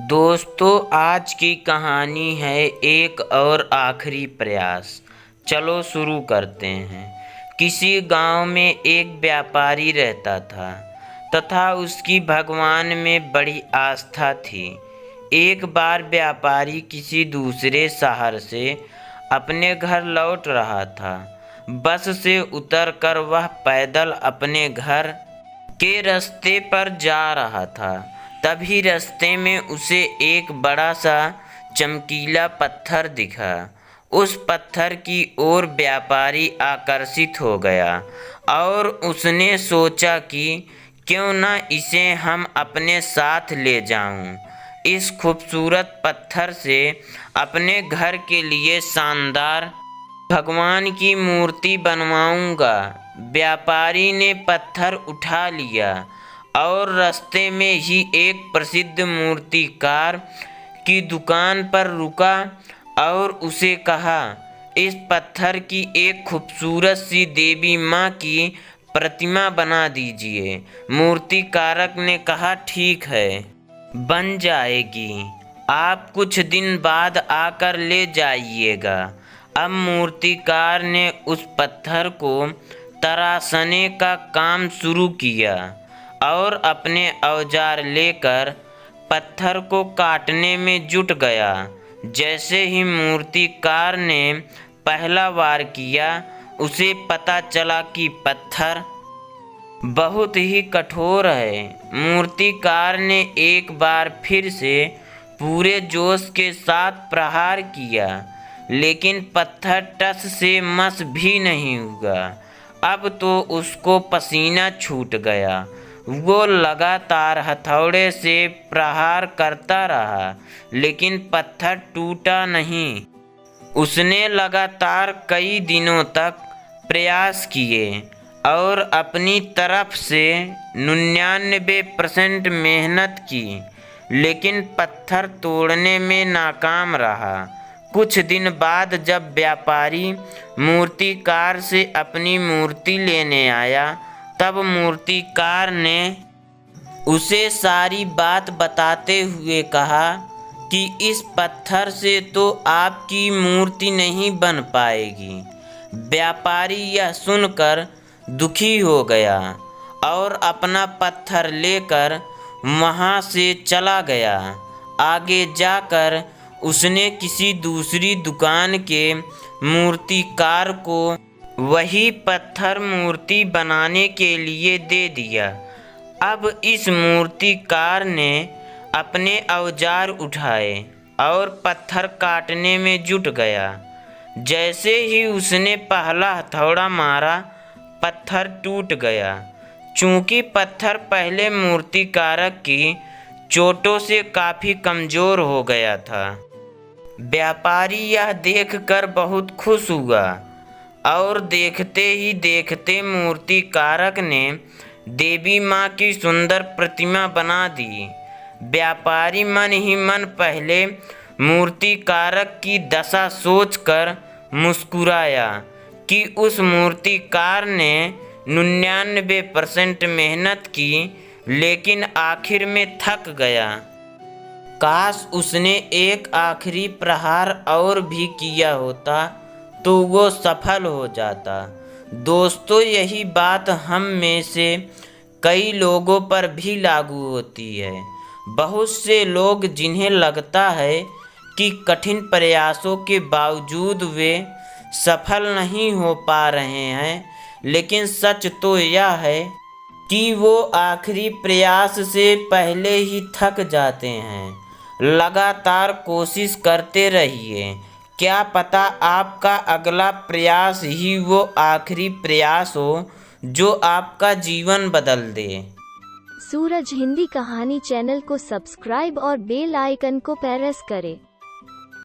दोस्तों, आज की कहानी है एक और आखिरी प्रयास। चलो शुरू करते हैं। किसी गांव में एक व्यापारी रहता था तथा उसकी भगवान में बड़ी आस्था थी। एक बार व्यापारी किसी दूसरे शहर से अपने घर लौट रहा था। बस से उतरकर वह पैदल अपने घर के रास्ते पर जा रहा था। तभी रास्ते में उसे एक बड़ा सा चमकीला पत्थर दिखा। उस पत्थर की ओर व्यापारी आकर्षित हो गया और उसने सोचा कि क्यों न इसे हम अपने साथ ले जाऊं। इस खूबसूरत पत्थर से अपने घर के लिए शानदार भगवान की मूर्ति बनवाऊंगा। व्यापारी ने पत्थर उठा लिया और रास्ते में ही एक प्रसिद्ध मूर्तिकार की दुकान पर रुका और उसे कहा, इस पत्थर की एक खूबसूरत सी देवी माँ की प्रतिमा बना दीजिए। मूर्तिकारक ने कहा, ठीक है, बन जाएगी। आप कुछ दिन बाद आकर ले जाइएगा। अब मूर्तिकार ने उस पत्थर को तराशने का काम शुरू किया और अपने औजार लेकर पत्थर को काटने में जुट गया। जैसे ही मूर्तिकार ने पहला वार किया, उसे पता चला कि पत्थर बहुत ही कठोर है। मूर्तिकार ने एक बार फिर से पूरे जोश के साथ प्रहार किया, लेकिन पत्थर टस से मस भी नहीं हुआ। अब तो उसको पसीना छूट गया। वो लगातार हथौड़े से प्रहार करता रहा, लेकिन पत्थर टूटा नहीं। उसने लगातार कई दिनों तक प्रयास किए और अपनी तरफ से 99% मेहनत की, लेकिन पत्थर तोड़ने में नाकाम रहा। कुछ दिन बाद जब व्यापारी मूर्तिकार से अपनी मूर्ति लेने आया, तब मूर्तिकार ने उसे सारी बात बताते हुए कहा कि इस पत्थर से तो आपकी मूर्ति नहीं बन पाएगी। व्यापारी यह सुनकर दुखी हो गया और अपना पत्थर लेकर वहाँ से चला गया। आगे जाकर उसने किसी दूसरी दुकान के मूर्तिकार को वही पत्थर मूर्ति बनाने के लिए दे दिया। अब इस मूर्तिकार ने अपने औजार उठाए और पत्थर काटने में जुट गया। जैसे ही उसने पहला हथौड़ा मारा, पत्थर टूट गया। चूंकि पत्थर पहले मूर्तिकारक की चोटों से काफ़ी कमज़ोर हो गया था। व्यापारी यह देखकर बहुत खुश हुआ और देखते ही देखते मूर्तिकारक ने देवी माँ की सुंदर प्रतिमा बना दी। व्यापारी मन ही मन पहले मूर्तिकारक की दशा सोचकर मुस्कुराया कि उस मूर्तिकार ने 99% मेहनत की, लेकिन आखिर में थक गया। काश उसने एक आखिरी प्रहार और भी किया होता तो वो सफल हो जाता। दोस्तों, यही बात हम में से कई लोगों पर भी लागू होती है। बहुत से लोग जिन्हें लगता है कि कठिन प्रयासों के बावजूद वे सफल नहीं हो पा रहे हैं, लेकिन सच तो यह है कि वो आखिरी प्रयास से पहले ही थक जाते हैं। लगातार कोशिश करते रहिए। क्या पता आपका अगला प्रयास ही वो आखिरी प्रयास हो जो आपका जीवन बदल दे। सूरज हिंदी कहानी चैनल को सब्सक्राइब और बेल आइकन को प्रेस करें।